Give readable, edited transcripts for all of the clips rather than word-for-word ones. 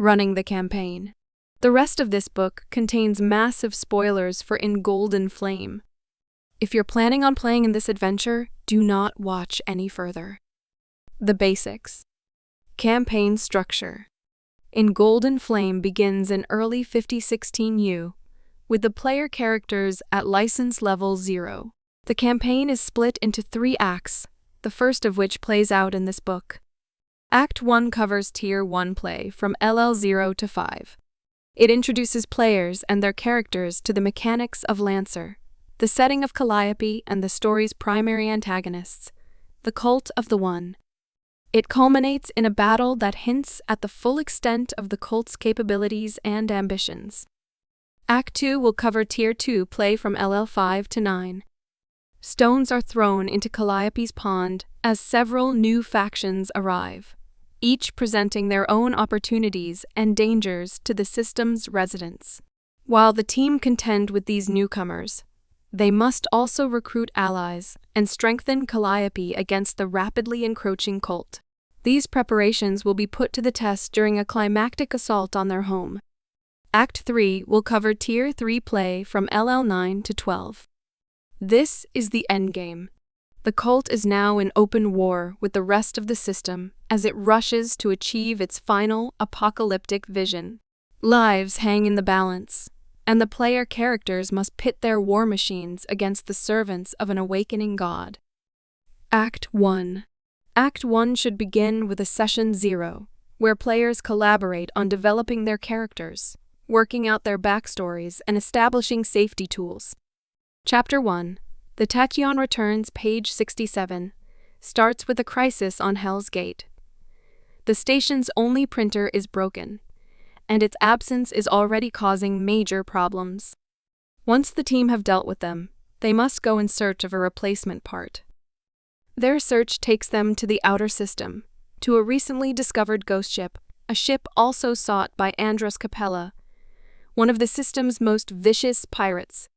running the campaign. The rest of this book contains massive spoilers for In Golden Flame. If you're planning on playing in this adventure, do not watch any further. The basics. Campaign structure. In Golden Flame begins in early 5016 U, with the player characters at license level 0. The campaign is split into 3 acts, the first of which plays out in this book. Act 1 covers Tier 1 play from LL0 to 5. It introduces players and their characters to the mechanics of Lancer, the setting of Calliope and the story's primary antagonists, the Cult of the One. It culminates in a battle that hints at the full extent of the cult's capabilities and ambitions. Act 2 will cover Tier 2 play from LL5 to 9. Stones are thrown into Calliope's pond as several new factions arrive, each presenting their own opportunities and dangers to the system's residents. While the team contend with these newcomers, they must also recruit allies and strengthen Calliope against the rapidly encroaching cult. These preparations will be put to the test during a climactic assault on their home. Act 3 will cover Tier 3 play from LL9 to 12. This is the endgame. The cult is now in open war with the rest of the system as it rushes to achieve its final apocalyptic vision. Lives hang in the balance, and the player characters must pit their war machines against the servants of an awakening god. Act 1. Act 1 should begin with a Session 0, where players collaborate on developing their characters, working out their backstories, and establishing safety tools. Chapter 1. The Tachyon Returns, page 67, starts with a crisis on Hell's Gate. The station's only printer is broken, and its absence is already causing major problems. Once the team have dealt with them, they must go in search of a replacement part. Their search takes them to the outer system, to a recently discovered ghost ship, a ship also sought by Andros Capella, one of the system's most vicious pirates.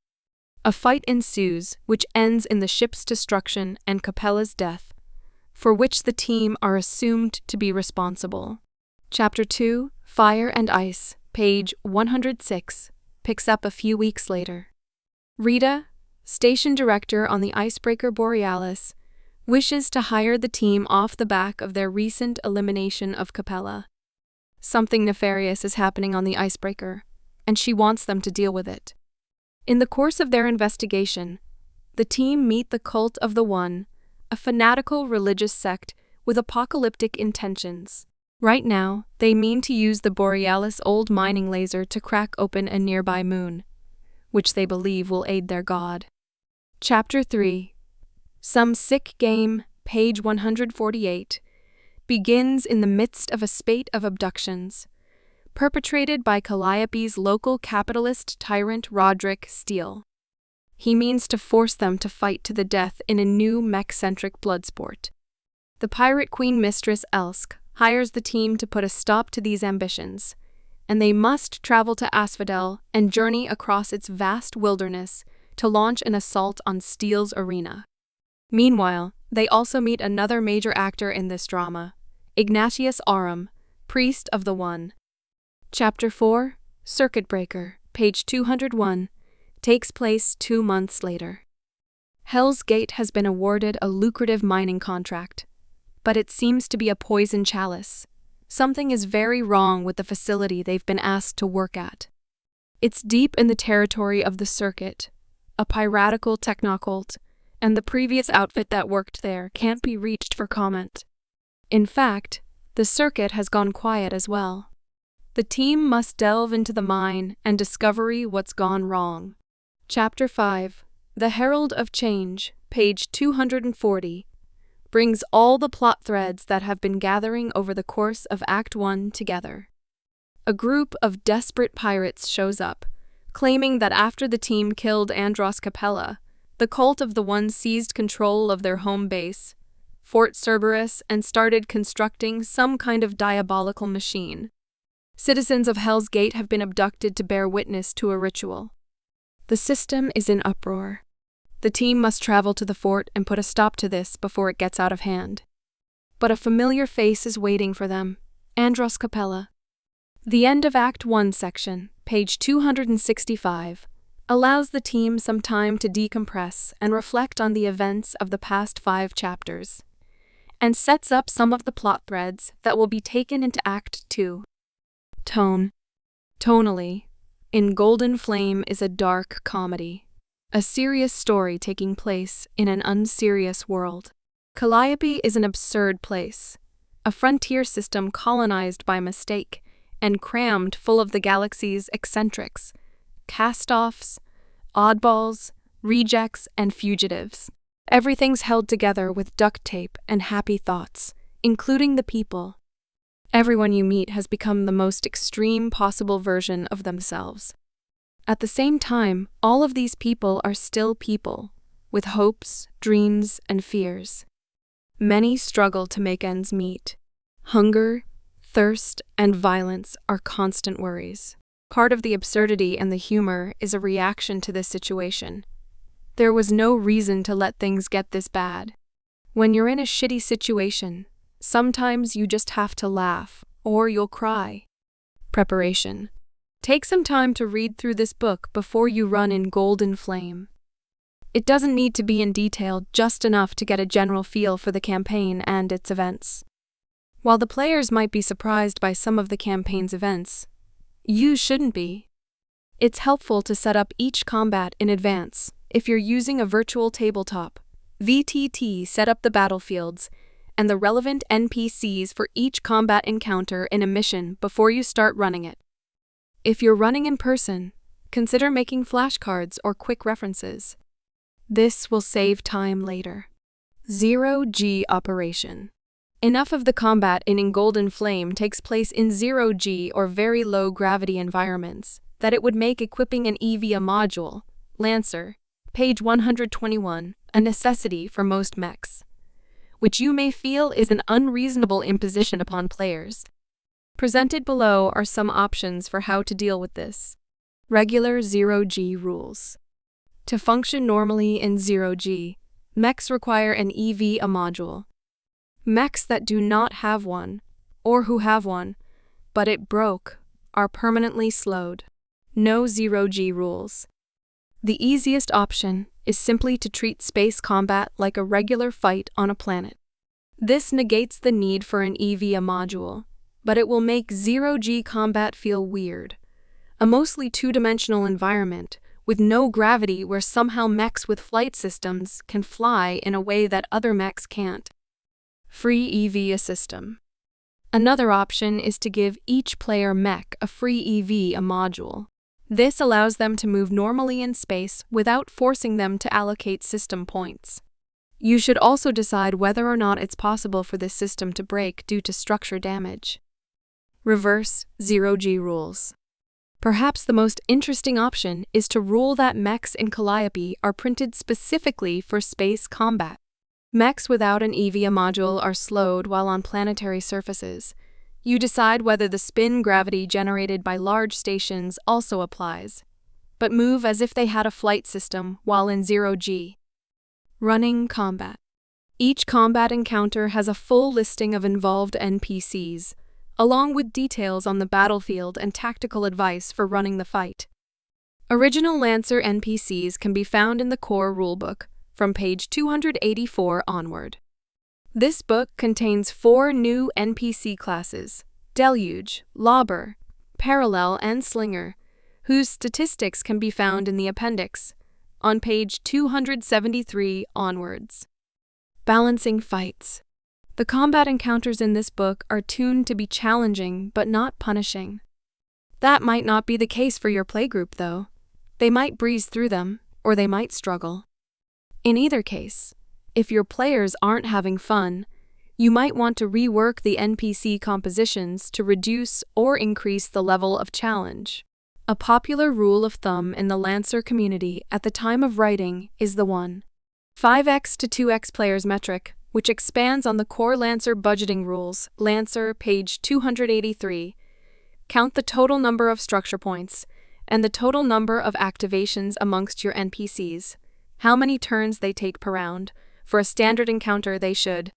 A fight ensues, which ends in the ship's destruction and Capella's death, for which the team are assumed to be responsible. Chapter 2, Fire and Ice, page 106, picks up a few weeks later. Rita, station director on the icebreaker Borealis, wishes to hire the team off the back of their recent elimination of Capella. Something nefarious is happening on the icebreaker, and she wants them to deal with it. In the course of their investigation, the team meet the Cult of the One, a fanatical religious sect with apocalyptic intentions. Right now, they mean to use the Borealis old mining laser to crack open a nearby moon, which they believe will aid their god. Chapter 3. Some Sick Game, page 148, begins in the midst of a spate of abductions, perpetrated by Calliope's local capitalist tyrant Roderick Steele. He means to force them to fight to the death in a new mech-centric bloodsport. The pirate queen mistress Elsk hires the team to put a stop to these ambitions, and they must travel to Asphodel and journey across its vast wilderness to launch an assault on Steele's arena. Meanwhile, they also meet another major actor in this drama, Ignatius Aurum, priest of the One. Chapter 4, Circuit Breaker, page 201, takes place 2 months later. Hell's Gate has been awarded a lucrative mining contract, but it seems to be a poison chalice. Something is very wrong with the facility they've been asked to work at. It's deep in the territory of the Circuit, a piratical technocult, and the previous outfit that worked there can't be reached for comment. In fact, the Circuit has gone quiet as well. The team must delve into the mine and discover what's gone wrong. Chapter 5, The Herald of Change, page 240, brings all the plot threads that have been gathering over the course of Act 1 together. A group of desperate pirates shows up, claiming that after the team killed Andros Capella, the Cult of the One seized control of their home base, Fort Cerberus, and started constructing some kind of diabolical machine. Citizens of Hell's Gate have been abducted to bear witness to a ritual. The system is in uproar. The team must travel to the fort and put a stop to this before it gets out of hand. But a familiar face is waiting for them, Andros Capella. The end of Act 1 section, page 265, allows the team some time to decompress and reflect on the events of the past 5 chapters, and sets up some of the plot threads that will be taken into Act 2. Tone. Tonally, In Golden Flame is a dark comedy, a serious story taking place in an unserious world. Calliope is an absurd place, a frontier system colonized by mistake and crammed full of the galaxy's eccentrics, cast-offs, oddballs, rejects, and fugitives. Everything's held together with duct tape and happy thoughts, including the people. Everyone you meet has become the most extreme possible version of themselves. At the same time, all of these people are still people, with hopes, dreams, and fears. Many struggle to make ends meet. Hunger, thirst, and violence are constant worries. Part of the absurdity and the humor is a reaction to this situation. There was no reason to let things get this bad. When you're in a shitty situation, sometimes you just have to laugh, or you'll cry. Preparation. Take some time to read through this book before you run in Golden Flame. It doesn't need to be in detail, just enough to get a general feel for the campaign and its events. While the players might be surprised by some of the campaign's events, you shouldn't be. It's helpful to set up each combat in advance. If you're using a virtual tabletop, VTT set up the battlefields and the relevant NPCs for each combat encounter in a mission before you start running it. If you're running in person, consider making flashcards or quick references. This will save time later. 0G Operation. Enough of the combat in Golden Flame takes place in 0G or very low gravity environments that it would make equipping an EVA module, Lancer, page 121, a necessity for most mechs, which you may feel is an unreasonable imposition upon players. Presented below are some options for how to deal with this. Regular 0G rules. To function normally in 0G, mechs require an EVA module. Mechs that do not have one, or who have one, but it broke, are permanently slowed. No 0G rules. The easiest option is simply to treat space combat like a regular fight on a planet. This negates the need for an EVA module, but it will make 0G combat feel weird. A mostly two-dimensional environment with no gravity where somehow mechs with flight systems can fly in a way that other mechs can't. Free EVA system. Another option is to give each player mech a free EVA module. This allows them to move normally in space without forcing them to allocate system points. You should also decide whether or not it's possible for this system to break due to structure damage. Reverse 0G rules. Perhaps the most interesting option is to rule that mechs in Calliope are printed specifically for space combat. Mechs without an EVA module are slowed while on planetary surfaces. You decide whether the spin gravity generated by large stations also applies, but move as if they had a flight system while in 0G. Running combat. Each combat encounter has a full listing of involved NPCs, along with details on the battlefield and tactical advice for running the fight. Original Lancer NPCs can be found in the core rulebook from page 284 onward. This book contains 4 new NPC classes, Deluge, Lobber, Parallel, and Slinger, whose statistics can be found in the appendix, on page 273 onwards. Balancing fights. The combat encounters in this book are tuned to be challenging but not punishing. That might not be the case for your playgroup, though. They might breeze through them, or they might struggle. In either case, if your players aren't having fun, you might want to rework the NPC compositions to reduce or increase the level of challenge. A popular rule of thumb in the Lancer community at the time of writing is the 1:5x to 2x players metric, which expands on the core Lancer budgeting rules, Lancer, page 283. Count the total number of structure points and the total number of activations amongst your NPCs, how many turns they take per round. For a standard encounter, they should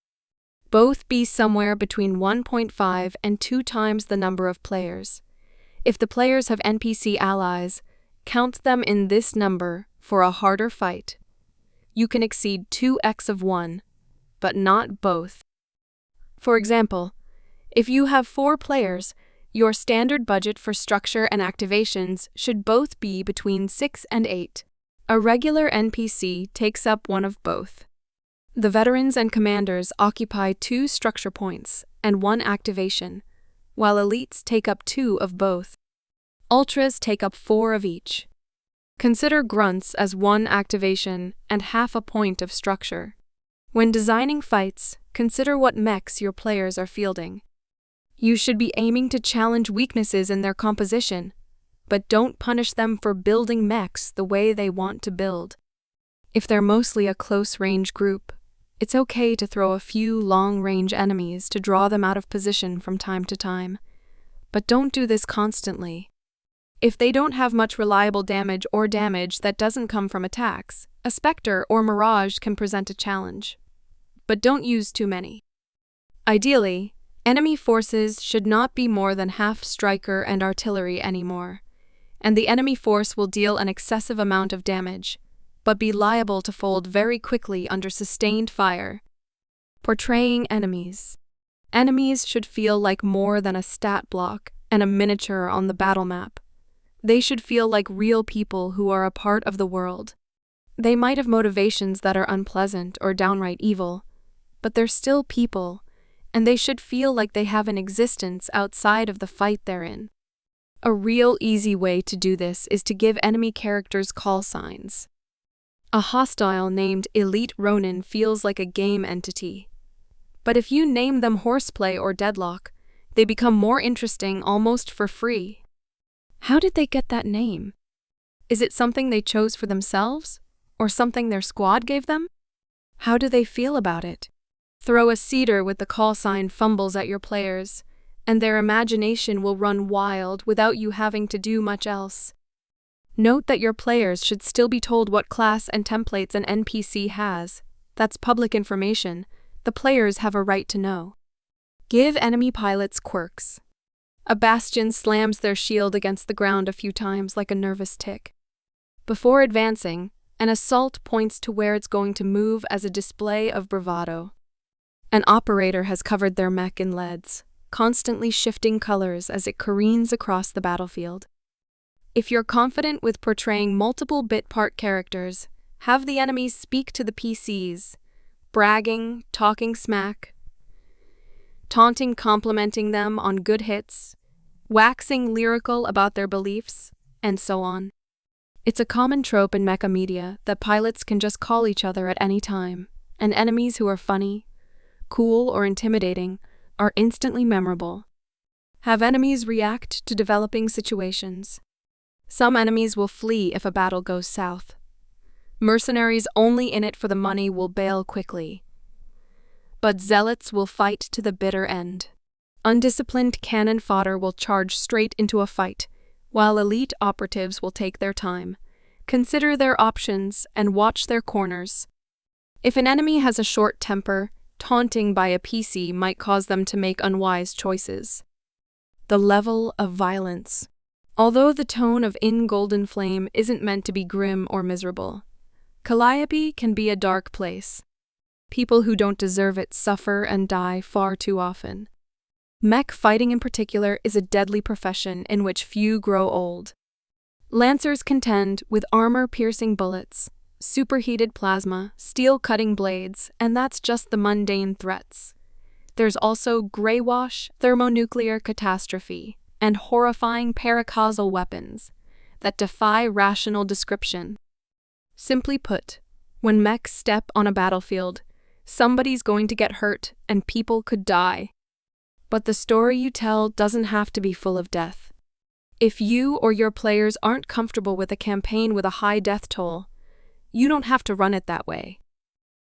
both be somewhere between 1.5 and 2 times the number of players. If the players have NPC allies, count them in this number for a harder fight. You can exceed 2x of one, but not both. For example, if you have 4 players, your standard budget for structure and activations should both be between 6 and 8. A regular NPC takes up one of both. The veterans and commanders occupy 2 structure points and 1 activation, while elites take up 2 of both. Ultras take up 4 of each. Consider grunts as 1 activation and half a point of structure. When designing fights, consider what mechs your players are fielding. You should be aiming to challenge weaknesses in their composition, but don't punish them for building mechs the way they want to build. If they're mostly a close-range group, it's okay to throw a few long-range enemies to draw them out of position from time to time, but don't do this constantly. If they don't have much reliable damage or damage that doesn't come from attacks, a Spectre or Mirage can present a challenge. But don't use too many. Ideally, enemy forces should not be more than half striker and artillery anymore, and the enemy force will deal an excessive amount of damage, but be liable to fold very quickly under sustained fire. Portraying enemies. Enemies should feel like more than a stat block and a miniature on the battle map. They should feel like real people who are a part of the world. They might have motivations that are unpleasant or downright evil, but they're still people, and they should feel like they have an existence outside of the fight they're in. A real easy way to do this is to give enemy characters call signs. A hostile named Elite Ronin feels like a game entity. But if you name them Horseplay or Deadlock, they become more interesting almost for free. How did they get that name? Is it something they chose for themselves, or something their squad gave them? How do they feel about it? Throw a cedar with the call sign fumbles at your players, and their imagination will run wild without you having to do much else. Note that your players should still be told what class and templates an NPC has. That's public information. The players have a right to know. Give enemy pilots quirks. A Bastion slams their shield against the ground a few times like a nervous tick. Before advancing, an assault points to where it's going to move as a display of bravado. An operator has covered their mech in LEDs, constantly shifting colors as it careens across the battlefield. If you're confident with portraying multiple bit part characters, have the enemies speak to the PCs, bragging, talking smack, taunting, complimenting them on good hits, waxing lyrical about their beliefs, and so on. It's a common trope in mecha media that pilots can just call each other at any time, and enemies who are funny, cool, or intimidating are instantly memorable. Have enemies react to developing situations. Some enemies will flee if a battle goes south. Mercenaries only in it for the money will bail quickly. But zealots will fight to the bitter end. Undisciplined cannon fodder will charge straight into a fight, while elite operatives will take their time, consider their options, and watch their corners. If an enemy has a short temper, taunting by a PC might cause them to make unwise choices. The level of violence. Although the tone of In Golden Flame isn't meant to be grim or miserable, Calliope can be a dark place. People who don't deserve it suffer and die far too often. Mech fighting in particular is a deadly profession in which few grow old. Lancers contend with armor-piercing bullets, superheated plasma, steel-cutting blades, and that's just the mundane threats. There's also greywash, thermonuclear catastrophe, and horrifying paracausal weapons that defy rational description. Simply put, when mechs step on a battlefield, somebody's going to get hurt and people could die. But the story you tell doesn't have to be full of death. If you or your players aren't comfortable with a campaign with a high death toll, you don't have to run it that way.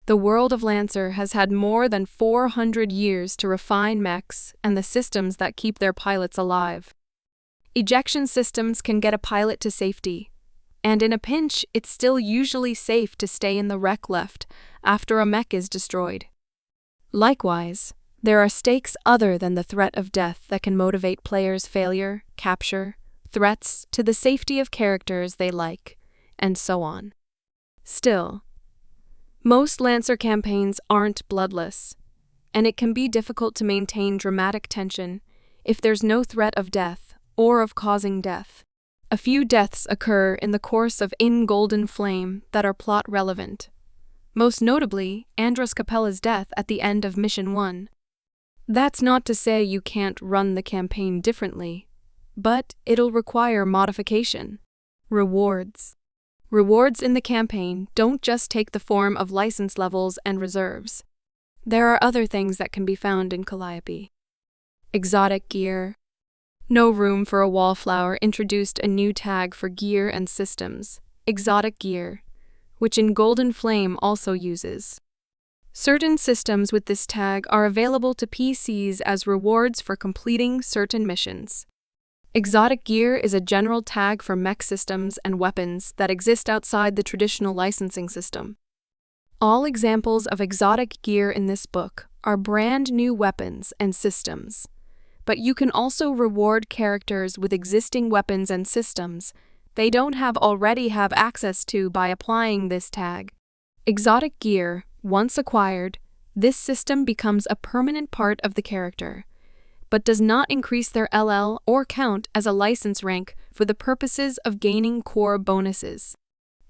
The world of Lancer has had more than 400 years to refine mechs and the systems that keep their pilots alive. Ejection systems can get a pilot to safety, and in a pinch, it's still usually safe to stay in the wreck left after a mech is destroyed. Likewise, there are stakes other than the threat of death that can motivate players' failure, capture, threats to the safety of characters they like, and so on. Still, most Lancer campaigns aren't bloodless, and it can be difficult to maintain dramatic tension if there's no threat of death or of causing death. A few deaths occur in the course of In Golden Flame that are plot relevant. Most notably, Andros Capella's death at the end of Mission 1. That's not to say you can't run the campaign differently, but it'll require modification. Rewards. Rewards in the campaign don't just take the form of license levels and reserves. There are other things that can be found in Calliope. Exotic gear. No Room for a Wallflower introduced a new tag for gear and systems, exotic gear, which In Golden Flame also uses. Certain systems with this tag are available to PCs as rewards for completing certain missions. Exotic gear is a general tag for mech systems and weapons that exist outside the traditional licensing system. All examples of exotic gear in this book are brand new weapons and systems, but you can also reward characters with existing weapons and systems they don't already have access to by applying this tag. Exotic gear, once acquired, this system becomes a permanent part of the character, but does not increase their LL or count as a license rank for the purposes of gaining core bonuses.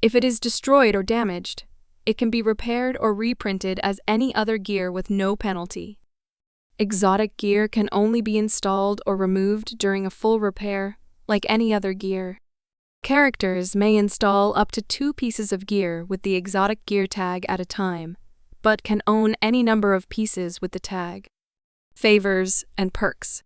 If it is destroyed or damaged, it can be repaired or reprinted as any other gear with no penalty. Exotic gear can only be installed or removed during a full repair, like any other gear. Characters may install up to 2 pieces of gear with the exotic gear tag at a time, but can own any number of pieces with the tag. Favors and perks.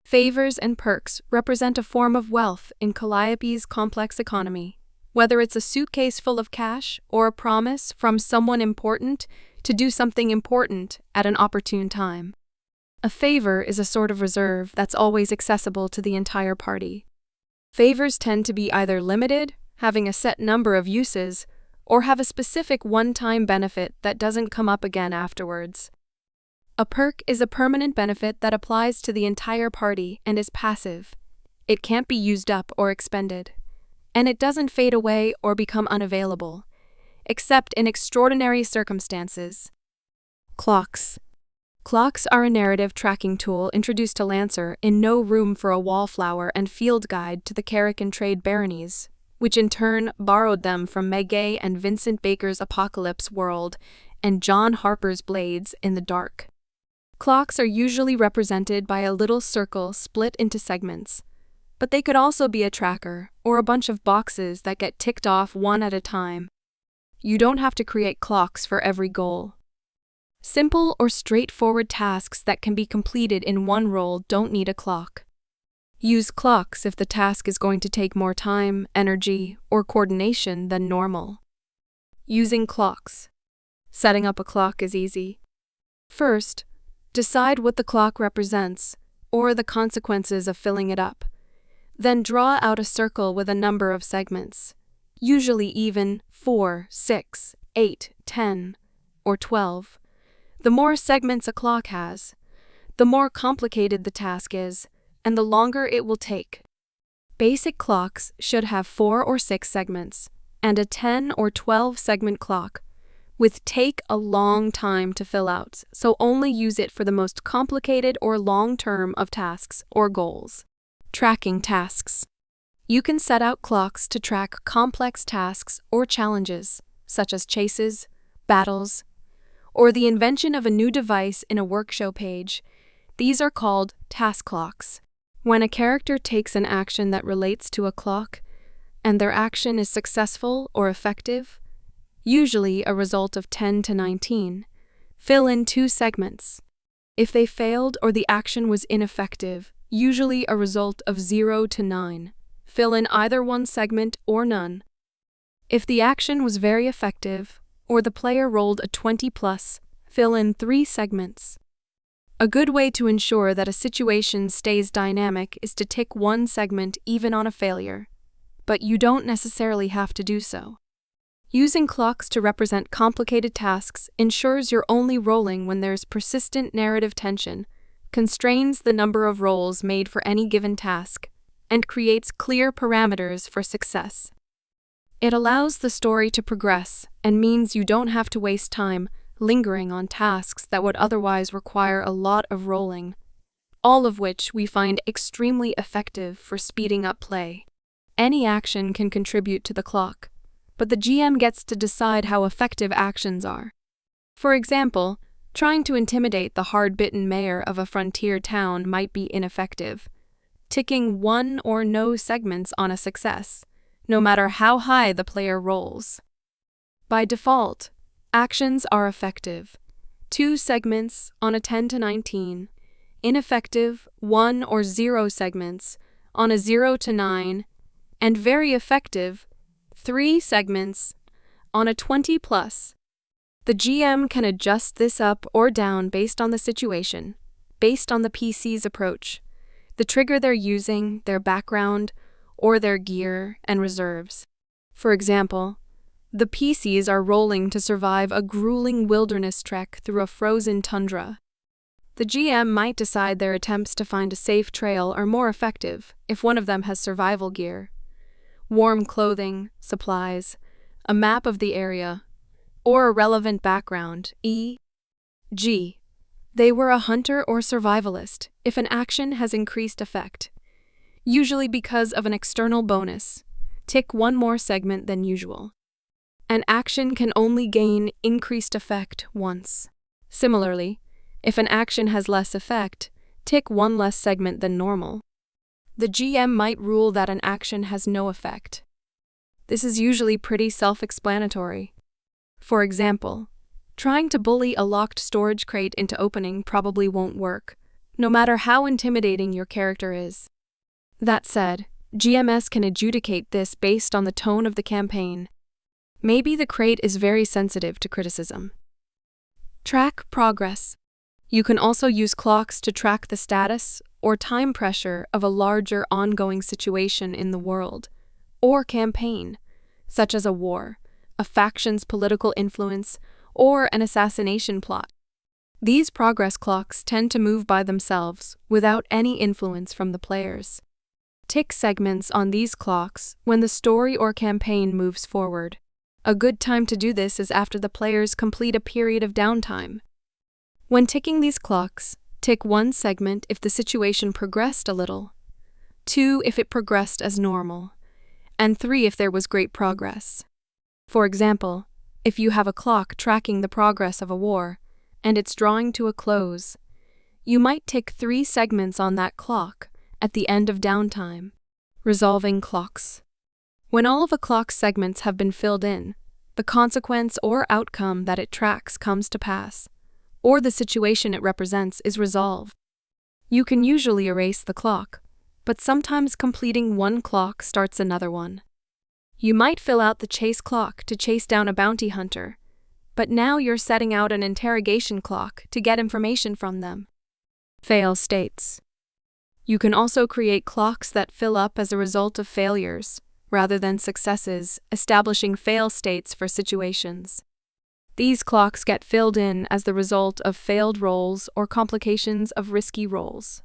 Favors and perks represent a form of wealth in Calliope's complex economy, whether it's a suitcase full of cash or a promise from someone important to do something important at an opportune time. A favor is a sort of reserve that's always accessible to the entire party. Favors tend to be either limited, having a set number of uses, or have a specific one-time benefit that doesn't come up again afterwards. A perk is a permanent benefit that applies to the entire party and is passive. It can't be used up or expended, and it doesn't fade away or become unavailable, except in extraordinary circumstances. Clocks. Clocks are a narrative tracking tool introduced to Lancer in No Room for a Wallflower and Field Guide to the Carrick and Trade Baronies, which in turn borrowed them from Meg Gay and Vincent Baker's Apocalypse World and John Harper's Blades in the Dark. Clocks are usually represented by a little circle split into segments, but they could also be a tracker or a bunch of boxes that get ticked off one at a time. You don't have to create clocks for every goal. Simple or straightforward tasks that can be completed in one roll don't need a clock. Use clocks if the task is going to take more time, energy, or coordination than normal. Using clocks. Setting up a clock is easy. First, decide what the clock represents, or the consequences of filling it up. Then draw out a circle with a number of segments, usually even 4, 6, 8, 10, or 12. The more segments a clock has, the more complicated the task is, and the longer it will take. Basic clocks should have 4 or 6 segments, and a 10 or 12 segment clock, with take a long time to fill out, so only use it for the most complicated or long term of tasks or goals. Tracking tasks. You can set out clocks to track complex tasks or challenges, such as chases, battles, or the invention of a new device in a workshop page. These are called task clocks. When a character takes an action that relates to a clock, and their action is successful or effective, usually a result of 10 to 19, fill in 2 segments. If they failed or the action was ineffective, usually a result of 0 to 9, fill in either one segment or none. If the action was very effective, or the player rolled a 20+, fill in 3 segments. A good way to ensure that a situation stays dynamic is to tick one segment even on a failure, but you don't necessarily have to do so. Using clocks to represent complicated tasks ensures you're only rolling when there's persistent narrative tension, constrains the number of rolls made for any given task, and creates clear parameters for success. It allows the story to progress and means you don't have to waste time lingering on tasks that would otherwise require a lot of rolling, all of which we find extremely effective for speeding up play. Any action can contribute to the clock, but the GM gets to decide how effective actions are. For example, trying to intimidate the hard-bitten mayor of a frontier town might be ineffective. Ticking one or no segments on a success, no matter how high the player rolls. By default, actions are effective. 2 segments on a 10 to 19, ineffective 1 or 0 segments on a 0 to 9, and very effective 3 segments on a 20 plus. The GM can adjust this up or down based on the situation, based on the PC's approach, the trigger they're using, their background, or their gear and reserves. For example, the PCs are rolling to survive a grueling wilderness trek through a frozen tundra. The GM might decide their attempts to find a safe trail are more effective if one of them has survival gear, warm clothing, supplies, a map of the area, or a relevant background, e.g. they were a hunter or survivalist if an action has increased effect, usually because of an external bonus. Tick 1 more segment than usual. An action can only gain increased effect once. Similarly, if an action has less effect, tick 1 less segment than normal. The GM might rule that an action has no effect. This is usually pretty self-explanatory. For example, trying to bully a locked storage crate into opening probably won't work, no matter how intimidating your character is. That said, GMs can adjudicate this based on the tone of the campaign. Maybe the crate is very sensitive to criticism. Track progress. You can also use clocks to track the status or time pressure of a larger ongoing situation in the world, or campaign, such as a war, a faction's political influence, or an assassination plot. These progress clocks tend to move by themselves without any influence from the players. Tick segments on these clocks when the story or campaign moves forward. A good time to do this is after the players complete a period of downtime. When ticking these clocks, tick 1 segment if the situation progressed a little, 2 if it progressed as normal, and 3 if there was great progress. For example, if you have a clock tracking the progress of a war, and it's drawing to a close, you might tick 3 segments on that clock at the end of downtime. Resolving clocks. When all of a clock's segments have been filled in, the consequence or outcome that it tracks comes to pass, or the situation it represents is resolved. You can usually erase the clock, but sometimes completing one clock starts another one. You might fill out the chase clock to chase down a bounty hunter, but now you're setting out an interrogation clock to get information from them. Fail states. You can also create clocks that fill up as a result of failures, rather than successes, establishing fail states for situations. These clocks get filled in as the result of failed rolls or complications of risky rolls.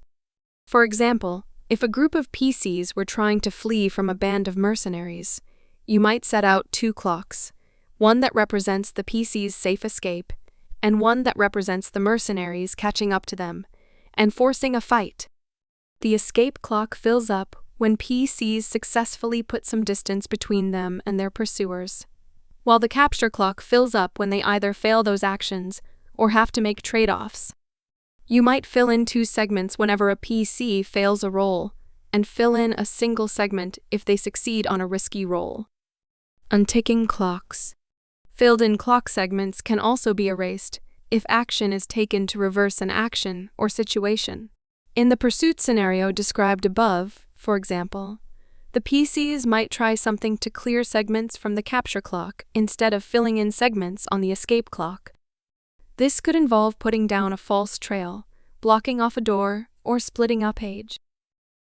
For example, if a group of PCs were trying to flee from a band of mercenaries, you might set out 2 clocks, one that represents the PC's safe escape, and one that represents the mercenaries catching up to them and forcing a fight. The escape clock fills up when PCs successfully put some distance between them and their pursuers, while the capture clock fills up when they either fail those actions or have to make trade-offs. You might fill in 2 segments whenever a PC fails a roll, and fill in a single segment if they succeed on a risky roll. Unticking clocks. Filled-in clock segments can also be erased if action is taken to reverse an action or situation. In the pursuit scenario described above, for example, the PCs might try something to clear segments from the capture clock instead of filling in segments on the escape clock. This could involve putting down a false trail, blocking off a door, or splitting a page.